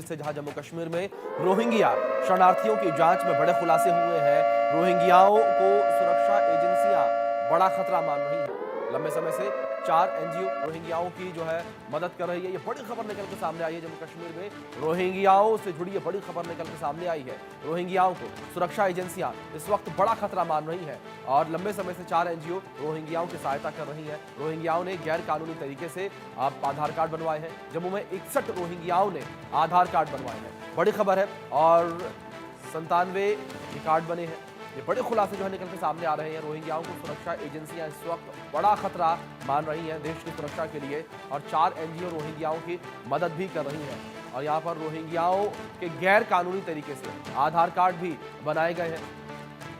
से जहां जम्मू कश्मीर में रोहिंग्या शरणार्थियों की जांच में बड़े खुलासे हुए हैं। रोहिंग्याओं को सुरक्षा एजेंसियां बड़ा खतरा मान रही हैं। लंबे समय से 4 एनजीओ रोहिंग्याओं की जो है मदद कर रही है। ये बड़ी खबर निकल के सामने आई है। जम्मू कश्मीर में रोहिंग्याओं से जुड़ी ये बड़ी खबर निकल के सामने आई है। रोहिंग्याओं को सुरक्षा एजेंसियां इस वक्त बड़ा खतरा मान रही हैं और लंबे समय से 4 एनजीओ रोहिंग्याओं की सहायता कर रही हैं। रोहिंग्याओं ने गैर कानूनी तरीके से आधार कार्ड बनवाए हैं। जम्मू में 61 रोहिंग्याओं ने आधार कार्ड बनवाए हैं। बड़ी खबर है और 97 कार्ड बने हैं। ये बड़े खुलासे जो है निकल के सामने आ रहे हैं। रोहिंग्याओं को सुरक्षा एजेंसियां इस वक्त बड़ा खतरा मान रही हैं देश की सुरक्षा के लिए और 4 एनजीओ रोहिंग्याओं की मदद भी कर रही हैं। और यहाँ पर रोहिंग्याओं के गैर कानूनी तरीके से आधार कार्ड भी बनाए गए हैं।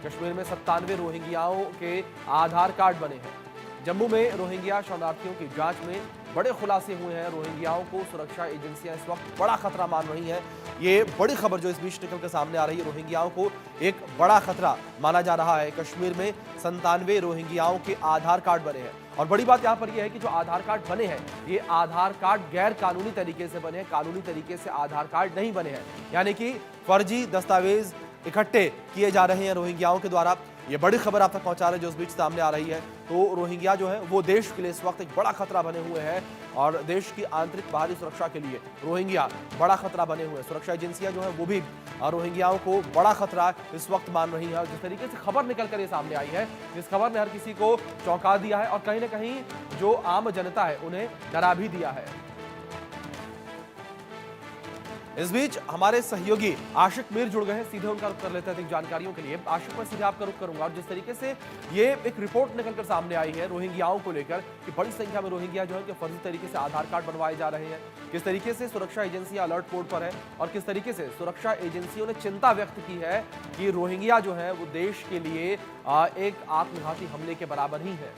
कश्मीर में 97 रोहिंग्याओं के आधार कार्ड बने हैं। जम्मू में रोहिंग्या शरणार्थियों की जांच में बड़े खुलासे हुए हैं। रोहिंग्याओं को सुरक्षा एजेंसियां इस वक्त बड़ा खतरा मान रही हैं। ये बड़ी खबर जो इस बीच निकल कर सामने आ रही है। रोहिंग्याओं को एक बड़ा खतरा माना जा रहा है। कश्मीर में 97 रोहिंग्याओं के आधार कार्ड बने हैं और बड़ी बात यहां पर यह है कि जो आधार कार्ड बने हैं ये आधार कार्ड गैर कानूनी तरीके से बने हैं। कानूनी तरीके से आधार कार्ड नहीं बने हैं, यानी कि फर्जी दस्तावेज इकट्ठे किए जा रहे हैं रोहिंग्याओं के द्वारा। ये बड़ी खबर आप तक पहुंचा रहे हैं जो इस बीच सामने आ रही है। तो रोहिंग्या जो है वो देश के लिए इस वक्त एक बड़ा खतरा बने हुए हैं और देश की आंतरिक बाहरी सुरक्षा के लिए रोहिंग्या बड़ा खतरा बने हुए हैं। सुरक्षा एजेंसियां जो है वो भी रोहिंग्याओं को बड़ा खतरा इस वक्त मान रही है। और जिस तरीके से खबर निकल कर ये सामने आई है, इस खबर ने हर किसी को चौंका दिया है और कहीं ना कहीं जो आम जनता है उन्हें डरा भी दिया है। इस बीच हमारे सहयोगी आशिक मीर जुड़ गए हैं। सीधे उनका रुख कर लेते हैं अधिक जानकारियों के लिए। आशिक, मैं सीधे आपका रुख करूंगा और जिस तरीके से ये एक रिपोर्ट निकलकर सामने आई है रोहिंग्याओं को लेकर कि बड़ी संख्या में रोहिंग्या जो है कि फर्जी तरीके से आधार कार्ड बनवाए जा रहे हैं, किस तरीके से सुरक्षा एजेंसियां अलर्ट मोड पर है और किस तरीके से सुरक्षा एजेंसियों ने चिंता व्यक्त की है कि रोहिंग्या जो है वो देश के लिए एक आत्मघाती हमले के बराबर ही है।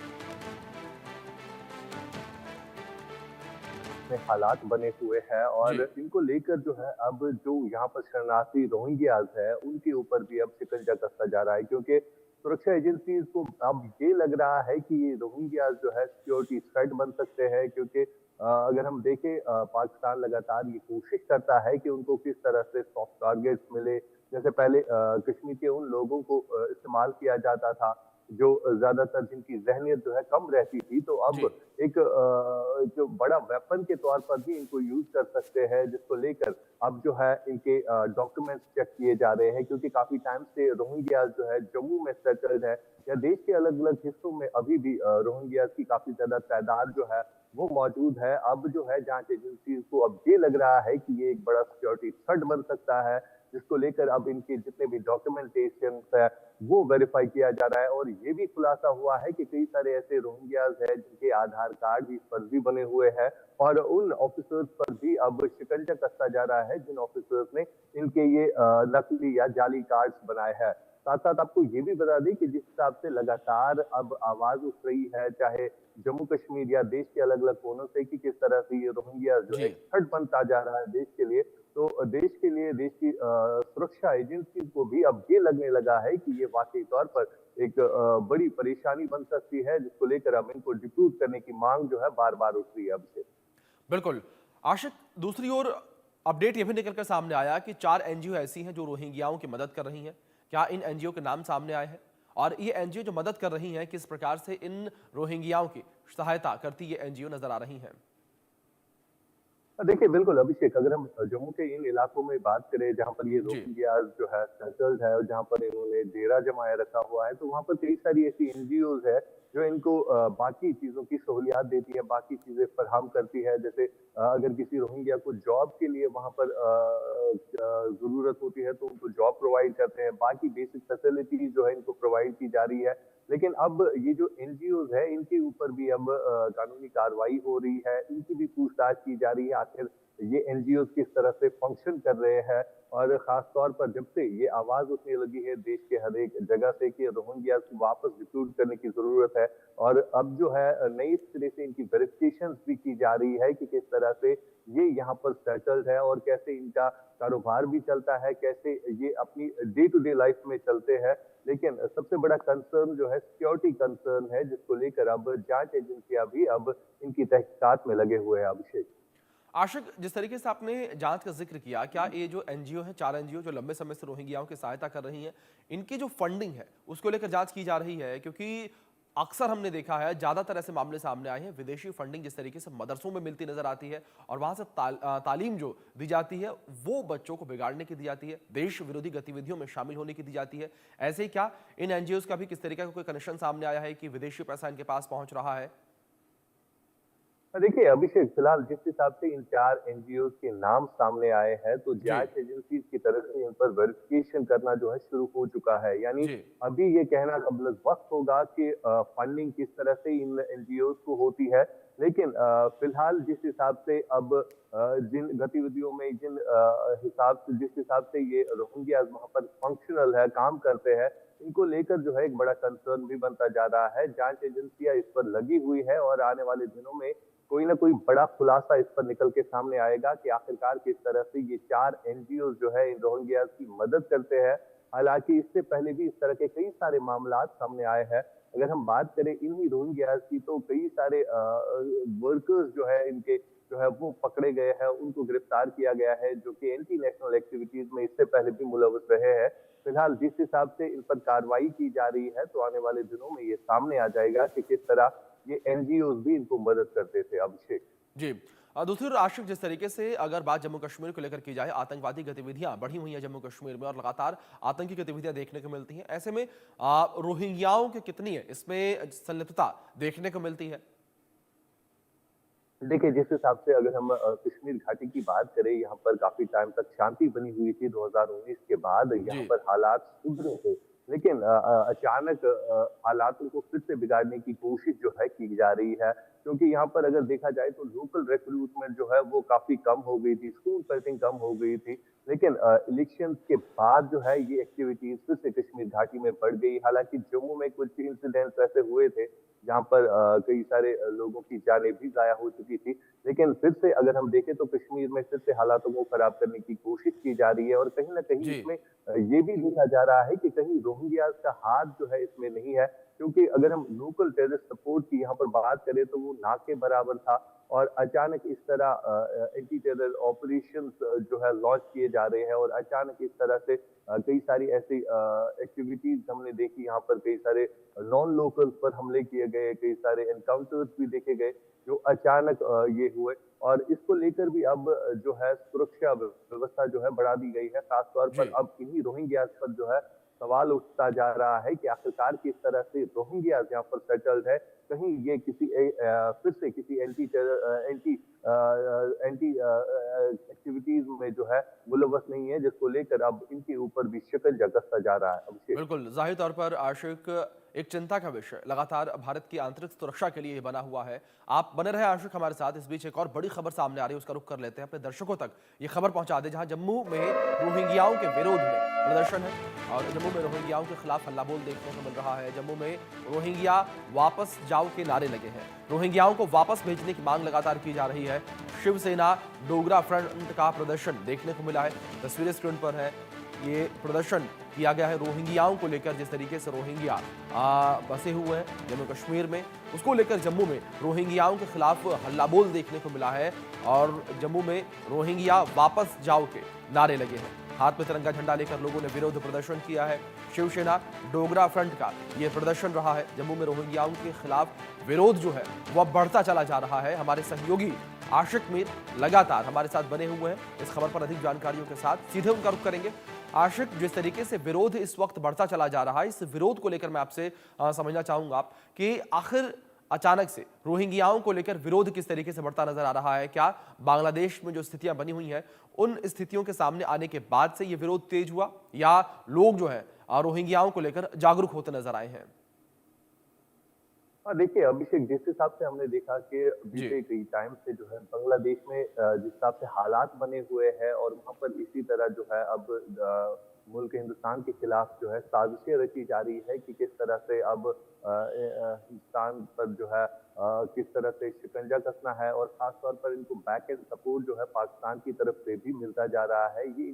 में हालात बने हुए हैं और इनको लेकर जो है अब जो यहाँ पर शरणार्थी रोहिंग्याज है उनके ऊपर भी अब शिकंजा कसता जा रहा है, क्योंकि सुरक्षा एजेंसी को अब ये लग रहा है कि ये रोहिंग्याज जो है सिक्योरिटी थ्रेट बन सकते हैं। क्योंकि अगर हम देखें पाकिस्तान लगातार ये कोशिश करता है कि उनको किस तरह से सॉफ्ट टारगेट्स मिले। जैसे पहले कश्मीर के उन लोगों को इस्तेमाल किया जाता था जो ज्यादातर जिनकी जहनियत जो है कम रहती थी, तो अब एक जो बड़ा वेपन के तौर पर भी इनको यूज कर सकते हैं, जिसको लेकर अब जो है इनके डॉक्यूमेंट्स चेक किए जा रहे हैं। क्योंकि काफी टाइम से रोहिंग्या जो है जम्मू में सेटल्ड है या देश के अलग अलग हिस्सों में अभी भी रोहिंग्या की काफी ज्यादा तादाद जो है वो मौजूद है। अब जो है जांच एजेंसी को अब ये लग रहा है कि ये एक बड़ा सिक्योरिटी थ्रेट बन सकता है, जिसको लेकर अब इनके जितने भी डॉक्यूमेंटेशन है वो वेरीफाई किया जा रहा है। और ये भी खुलासा हुआ है कि कई सारे ऐसे रोहिंग्याज हैं जिनके आधार कार्ड भी फर्जी बने हुए हैं और उन ऑफिसर्स पर भी अब शिकंजा कसता जा रहा है जिन ऑफिसर्स ने इनके ये नकली या जाली कार्ड्स बनाए हैं। साथ साथ आपको ये भी बता दें कि जिस हिसाब से लगातार अब आवाज उठ रही है, चाहे जम्मू कश्मीर या देश के अलग अलग कोनों से, कि किस तरह से ये रोहिंग्या जो है थ्रेट बनता जा रहा है देश के लिए, तो देश के लिए देश की सुरक्षा एजेंसी को भी अब ये लगने लगा है कि ये वाकई तौर पर एक बड़ी परेशानी बन सकती है, जिसको लेकर अब इनको डिप्यूट करने की मांग जो है बार बार उठ रही है अब से। बिल्कुल आशिक, दूसरी ओर अपडेट यह भी निकलकर सामने आया कि 4 एनजीओ ऐसी हैं जो रोहिंग्याओं की मदद कर रही हैं। क्या इन एनजीओ के नाम सामने आए हैं और ये एनजीओ जो मदद कर रही हैं किस प्रकार से इन रोहिंग्याओं की सहायता करती ये एनजीओ नजर आ रही हैं? देखिए बिल्कुल अभिषेक, अगर हम जम्मू के इन इलाकों में बात करें जहाँ पर ये रोहिंग्याज जो है सेटल्ड है और जहाँ पर इन्होंने डेरा जमाए रखा हुआ है, तो वहाँ पर कई सारी ऐसी एनजीओज है जो इनको बाकी चीजों की सहूलियात देती है, बाकी चीजें फराहम करती है। जैसे अगर किसी रोहिंग्या को जॉब के लिए वहाँ पर जरूरत होती है तो उनको जॉब प्रोवाइड करते हैं, बाकी बेसिक फैसिलिटीज जो है इनको प्रोवाइड की जा रही है। लेकिन अब ये जो एनजीओज है इनके ऊपर भी अब कानूनी कार्रवाई हो रही है, इनकी भी पूछताछ की जा रही है आखिर ये एनजीओ किस तरह से फंक्शन कर रहे हैं। और खास तौर पर जब से ये आवाज उठने लगी है देश के हर एक जगह से कि रोहिंग्या को वापस रिक्रूट करने की जरूरत है, और अब जो है नई सिरे से इनकी वेरिफिकेशन भी की जा रही है कि किस तरह से ये यहाँ पर सेटल्ड है और कैसे इनका कारोबार भी चलता है, कैसे ये अपनी डे टू डे लाइफ में चलते हैं। लेकिन सबसे बड़ा कंसर्न जो है सिक्योरिटी कंसर्न है, जिसको लेकर अब जांच एजेंसियां भी अब इनकी तहकीकात में लगे हुए हैं अभिषेक। आशिक, जिस तरीके से आपने जांच का जिक्र किया, क्या ये जो एनजीओ है, 4 एनजीओ जो लंबे समय से रोहिंग्याओं की सहायता कर रही हैं, इनकी जो फंडिंग है उसको लेकर जांच की जा रही है? क्योंकि अक्सर हमने देखा है, ज्यादातर ऐसे मामले सामने आए हैं, विदेशी फंडिंग जिस तरीके से मदरसों में मिलती नजर आती है और वहां से तालीम जो दी जाती है वो बच्चों को बिगाड़ने की दी जाती है, देश विरोधी गतिविधियों में शामिल होने की दी जाती है। ऐसे ही क्या इन एनजीओ का भी किस तरीके का कोई कनेक्शन सामने आया है कि विदेशी पैसा इनके पास पहुंच रहा है? देखिए, अभिषेक, फिलहाल जिस हिसाब से इन 4 एनजीओ के नाम सामने आए हैं, तो जी। जांच एजेंसी की तरफ से इन पर वेरिफिकेशन करना जो है शुरू हो चुका है। यानी जी। अभी ये कहना कबल वक्त होगा कि फंडिंग किस तरह से इन एनजीओ को होती है। लेकिन फिलहाल जिस हिसाब से अब जिन गतिविधियों में जिस हिसाब से ये रोहिंग्या वहाँ पर फंक्शनल है, काम करते हैं, इनको लेकर जो है एक बड़ा कंसर्न भी बनता जा रहा है। जांच एजेंसियां इस पर लगी हुई है और आने वाले दिनों में कोई ना कोई बड़ा खुलासा इस पर निकल के सामने आएगा कि आखिरकार किस तरह से ये 4 एनजीओ जो है इन रोहिंग्या की मदद करते हैं। हालांकि इससे पहले भी इस तरह के कई सारे मामलात सामने आए हैं। अगर हम बात करें इन्हीं रोहिंग्या की, तो कई सारे वर्कर्स जो है इनके जो है वो पकड़े गए हैं, उनको गिरफ्तार किया गया है, जो कि एंटी नेशनल एक्टिविटीज में इससे पहले भी मुलव्वस रहे हैं। फिलहाल जिस हिसाब से इन पर कार्रवाई की जा रही है, तो आने वाले दिनों में ये सामने आ जाएगा कि किस तरह ये एनजीओ भी इनको मदद करते थे। अभिषेक। जी। दूसरी ओर आशिक, जिस तरीके से अगर बात जम्मू कश्मीर को लेकर की जाए, आतंकवादी गतिविधियां बढ़ी हुई हैं जम्मू कश्मीर में और लगातार आतंकी गतिविधियां देखने को मिलती हैं। ऐसे में रोहिंग्याओं की कितनी है इसमें संलिप्तता देखने को मिलती है? देखिए, जिस हिसाब से अगर हम कश्मीर घाटी की बात करें, यहाँ पर काफ़ी टाइम तक शांति बनी हुई थी। 2019 के बाद यहाँ जी। पर हालात सुधरे थे। लेकिन अचानक हालातों को फिर से बिगाड़ने की कोशिश जो है की जा रही है। क्योंकि यहाँ पर अगर देखा जाए तो लोकल रिक्रूटमेंट जो है वो काफ़ी कम हो गई थी, स्कूल कटिंग कम हो गई थी। लेकिन इलेक्शंस के बाद जो है ये एक्टिविटीज़ फिर से कश्मीर घाटी में बढ़ गई। हालाँकि जम्मू में कुछ इंसिडेंट्स ऐसे हुए थे जहाँ पर कई सारे लोगों की जानें भी ज़ाया हो चुकी थी। लेकिन फिर से अगर हम देखें तो कश्मीर में फिर से हालातों को खराब करने की कोशिश की जा रही है और कहीं न कहीं जी। इसमें ये भी देखा जा रहा है कि कहीं रोहिंग्याज़ का हाथ जो है इसमें नहीं है। क्योंकि अगर हम लोकल टेररिस्ट सपोर्ट की यहाँ पर बात करें तो वो ना के बराबर था और अचानक इस तरह एंटी टेरर ऑपरेशंस जो है लॉन्च किए जा रहे हैं और अचानक इस तरह से कई सारी ऐसी एक्टिविटीज़ हमने देखी। यहाँ पर कई सारे नॉन लोकल्स पर हमले किए गए, कई सारे एनकाउंटर्स भी देखे गए, जो अचानक ये हुए और इसको लेकर भी अब जो है सुरक्षा व्यवस्था जो है बढ़ा दी गई है। खास तौर जी। पर अब इन्हीं रोहिंग्यास पर जो है सवाल उठता जा रहा है कि आखिरकार किस तरह से रोहिंग्यास यहाँ पर सेटल्ड है। कहीं ये फिर से किसी एंटी एक्टिविटीज में जो है मुलव्वस नहीं है, जिसको लेकर अब इनके ऊपर भी शिकंजा कसता जा रहा है। अभिषेक। बिल्कुल, ज़ाहिर तौर पर आशिक, एक चिंता का विषय लगातार भारत की आंतरिक सुरक्षा के लिए ये बना हुआ है। आप बने रहे आशिक हमारे साथ। इस बीच एक और बड़ी खबर सामने आ रही है, उसका रुख कर लेते हैं, अपने दर्शकों तक ये खबर पहुंचा दें, जहां जम्मू में रोहिंग्याओं के विरोध में प्रदर्शन है और जम्मू में रोहिंग्याओं के खिलाफ हल्ला बोल देखने को मिल रहा है। जम्मू में रोहिंग्या वापस जाओ के नारे लगे हैं, रोहिंग्याओं को वापस भेजने की मांग लगातार की जा रही है। शिवसेना डोगरा फ्रंट का प्रदर्शन देखने को मिला है, तस्वीरें स्क्रीन पर है। ये प्रदर्शन किया गया है रोहिंग्याओं को लेकर, जिस तरीके से रोहिंग्या बसे हुए हैं जम्मू कश्मीर में, उसको लेकर जम्मू में रोहिंग्याओं के खिलाफ हल्ला बोल देखने को मिला है और जम्मू में रोहिंग्या वापस जाओ के नारे लगे हैं। हाथ में तिरंगा झंडा लेकर लोगों ने विरोध प्रदर्शन किया है। शिवसेना डोगरा फ्रंट का यह प्रदर्शन रहा है। जम्मू में रोहिंग्याओं के खिलाफ विरोध जो है वह बढ़ता चला जा रहा है। हमारे सहयोगी आशिक मीर लगातार हमारे साथ बने हुए हैं इस खबर पर अधिक जानकारियों के साथ, सीधे उनका रुख करेंगे। आशिक, जिस तरीके से विरोध इस वक्त बढ़ता चला जा रहा है, इस विरोध को लेकर मैं आपसे समझना चाहूंगा कि आखिर अचानक से रोहिंग्याओं को लेकर विरोध किस तरीके से बढ़ता नजर आ रहा है? क्या बांग्लादेश में जो स्थितियां बनी हुई हैं उन स्थितियों के सामने आने के बाद से ये विरोध तेज हुआ या लोग जो है रोहिंग्याओं को लेकर जागरूक होते नजर आए हैं? हाँ, देखिए अभिषेक, जिस हिसाब से हमने देखा कि जी। बीते कई टाइम से जो है बांग्लादेश में जिस हिसाब से हालात बने हुए हैं और वहाँ पर इसी तरह जो है अब मुल्क हिंदुस्तान के खिलाफ जो है साजिशें रची जा रही है कि किस तरह से अब हिंदुस्तान पर जो है किस तरह से शिकंजा कसना है, और खासतौर पर इनको बैक एंड सपोर्ट जो है पाकिस्तान की तरफ से भी मिलता जा रहा है। ये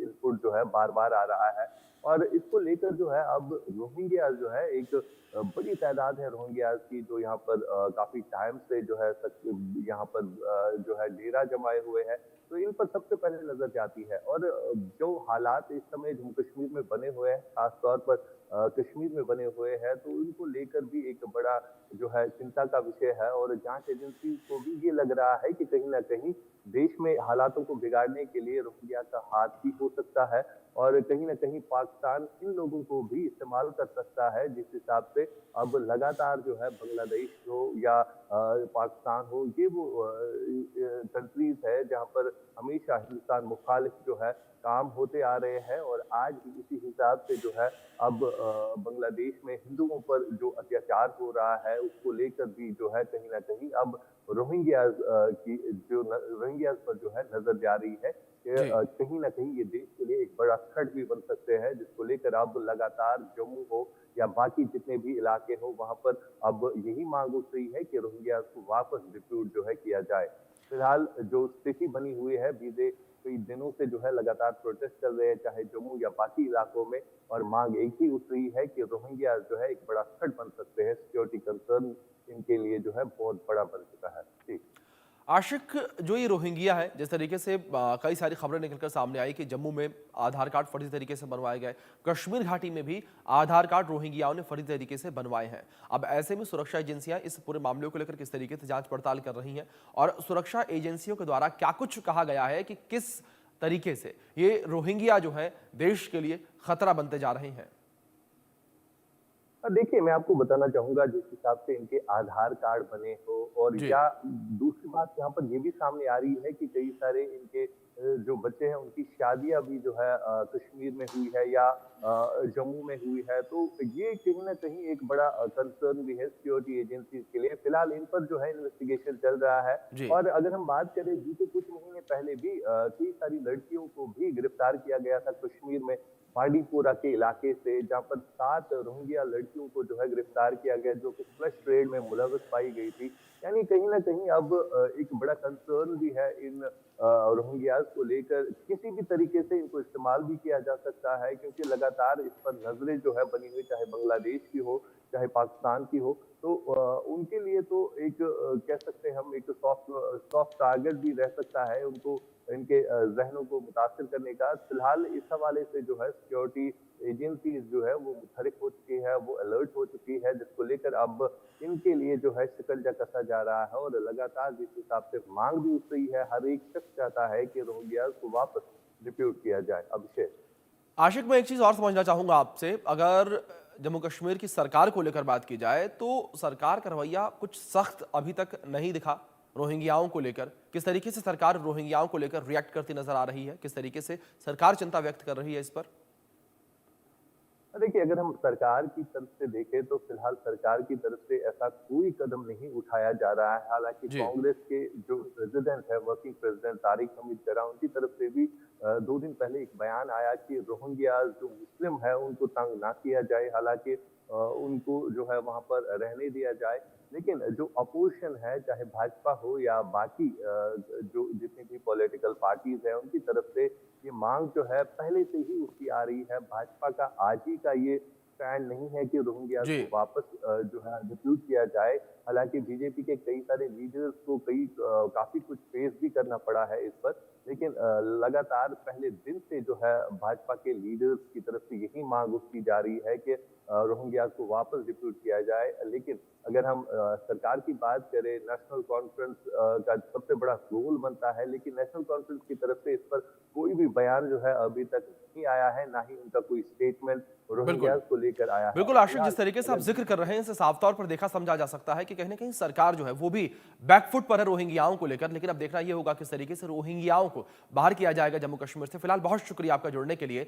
इनपुट जो है बार बार आ रहा है, और इसको लेकर जो है अब रोहिंग्या जो है एक बड़ी तादाद है रोहिंग्याज की, जो यहाँ पर काफी टाइम से जो है यहाँ पर जो है डेरा जमाए हुए हैं। तो इन पर सबसे पहले नजर जाती है, और जो हालात इस समय जम्मू कश्मीर में बने हुए हैं, खासतौर पर कश्मीर में बने हुए हैं, तो उनको लेकर भी एक बड़ा जो है चिंता का विषय है। और जांच एजेंसी को भी ये लग रहा है कि कहीं ना कहीं देश में हालातों को बिगाड़ने के लिए रोहिंग्या का हाथ भी हो सकता है, और कहीं ना कहीं पाकिस्तान इन लोगों को भी इस्तेमाल कर सकता है, जिस हिसाब से अब लगातार जो है बांग्लादेश हो या पाकिस्तान हो, ये वो कंट्रीज है जहां पर हमेशा हिंदुस्तान मुखालिफ जो है काम होते आ रहे हैं। और आज भी इसी हिसाब से जो है अब बांग्लादेश में हिंदुओं पर जो अत्याचार हो रहा है, उसको लेकर भी जो है कहीं ना कहीं अब रोहिंग्याज की जो रोहिंग्याज पर जो है नजर जा रही है कि जी। कहीं ना कहीं ये देश के लिए एक बड़ा थ्रेट भी बन सकते हैं, जिसको लेकर अब लगातार जम्मू हो या बाकी जितने भी इलाके हो, वहां पर अब यही मांग उठ रही है कि रोहिंग्याज को वापस डिप्यूट जो है किया जाए। फिलहाल जो स्थिति बनी हुई है, बीते कई दिनों से जो है लगातार प्रोटेस्ट चल रहे हैं, चाहे जम्मू या बाकी इलाकों में, और मांग एक ही उठ रही है कि रोहिंग्या जो है एक बड़ा थ्रेट बन सकते हैं। सिक्योरिटी कंसर्न इनके लिए जो है बहुत बड़ा बन चुका है। जी। आशिक, जो ये रोहिंग्या है, जिस तरीके से कई सारी खबरें निकलकर सामने आई कि जम्मू में आधार कार्ड फर्जी तरीके से बनवाए गए, कश्मीर घाटी में भी आधार कार्ड रोहिंग्याओं ने फर्जी तरीके से बनवाए हैं। अब ऐसे में सुरक्षा एजेंसियां इस पूरे मामले को लेकर किस तरीके से जांच पड़ताल कर रही हैं, और सुरक्षा एजेंसियों के द्वारा क्या कुछ कहा गया है कि किस तरीके से ये रोहिंग्या जो है देश के लिए खतरा बनते जा रहे हैं? देखिए, मैं आपको बताना चाहूँगा जिस हिसाब से इनके आधार कार्ड बने हो, और जी। या दूसरी बात यहाँ पर ये भी सामने आ रही है कि कई सारे इनके जो बच्चे हैं उनकी शादियाँ भी जो है कश्मीर में हुई है या जम्मू में हुई है। तो ये कहीं न कहीं एक बड़ा कंसर्न भी है सिक्योरिटी एजेंसीज़ के लिए। फिलहाल इन पर जो है इन्वेस्टिगेशन चल रहा है, जी। और अगर हम बात करें बीते कुछ महीने पहले भी कई सारी लड़कियों को भी गिरफ्तार किया गया था कश्मीर में, बांडीपोरा के इलाके से, जहाँ पर 7 रोहिंग्या लड़कियों को जो है गिरफ्तार किया गया, जो कि फ्लश ट्रेड में मुलव्वस पाई गई थी। यानी कहीं न कहीं अब एक बड़ा कंसर्न भी है इन रोहिंग्याज़ को लेकर। किसी भी तरीके से इनको इस्तेमाल भी किया जा सकता है, क्योंकि लगातार इस पर नज़रें जो है बनी हुई, चाहे बांग्लादेश की हो, चाहे पाकिस्तान की हो। तो उनके लिए तो एक कह सकते हैं हम एक सॉफ्ट टारगेट भी रह सकता है उनको, इनके ज़हनों को मुतासिर करने का। फिलहाल इस हवाले से जो है सिक्योरिटी एजेंसीज़ जो है वो मुतहरिक हो चुकी है, वो अलर्ट हो चुकी है, जिसको लेकर अब इनके लिए जो है शिकंजा कसा जा रहा है, और लगातार जिस हिसाब से मांग भी उठ रही है, हर एक शख्स चाहता है कि रोहिंग्याज़ को वापस डिप्यूट किया जाए। अभिषेक। आशिक, मैं एक चीज और समझना चाहूंगा आपसे। अगर जम्मू कश्मीर की सरकार को लेकर बात की जाए तो सरकार का रवैया कुछ सख्त अभी तक नहीं दिखा रोहिंग्याओं को लेकर। किस तरीके से सरकार रोहिंग्याओं को लेकर रिएक्ट करती नजर आ रही है, किस तरीके से सरकार चिंता व्यक्त कर रही है इस पर? देखिए, अगर हम सरकार की तरफ से देखें तो फिलहाल सरकार की तरफ से ऐसा कोई कदम नहीं उठाया जा रहा है। हालांकि जी। कांग्रेस के जो प्रेसिडेंट है, वर्किंग प्रेसिडेंट तारिक हमीद जरा, उनकी तरफ से भी 2 दिन पहले एक बयान आया कि रोहिंग्या जो मुस्लिम है उनको तंग ना किया जाए, हालांकि उनको जो है वहां पर रहने दिया जाए। लेकिन जो अपोजिशन है, चाहे भाजपा हो या बाकी जो जितनी भी पॉलिटिकल पार्टीज है, उनकी तरफ से ये मांग जो है पहले से ही उसकी आ रही है। भाजपा का आज ही का ये स्टैंड नहीं है कि रोहिंग्या जी। को वापस जो है डिप्यूट किया जाए। हालांकि बीजेपी के कई सारे लीडर्स को काफी कुछ फेस भी करना पड़ा है इस पर, लेकिन लगातार पहले दिन से जो है भाजपा के लीडर्स की तरफ से यही मांग उठती जा रही है कि रोहिंग्या को वापस डिप्यूट किया जाए। लेकिन अगर हम सरकार की बात करें, नेशनल कॉन्फ्रेंस का सबसे बड़ा रोल बनता है, लेकिन नेशनल कॉन्फ्रेंस की तरफ से इस पर कोई भी बयान जो है अभी तक नहीं आया है, ना ही उनका कोई स्टेटमेंट रोहिंग्या बिल्कुल। को लेकर आया है। बिल्कुल आशिक, फिलहाल जिस तरीके से आप अगर जिक्र कर रहे हैं इसे साफ तौर पर देखा समझा जा सकता है कि कहीं ना कहीं सरकार जो है वो भी बैकफुट पर है रोहिंग्याओं को लेकर। लेकिन अब देखना यह होगा किस तरीके से रोहिंग्याओं को बाहर किया जाएगा जम्मू कश्मीर से। फिलहाल बहुत शुक्रिया आपका जुड़ने के लिए।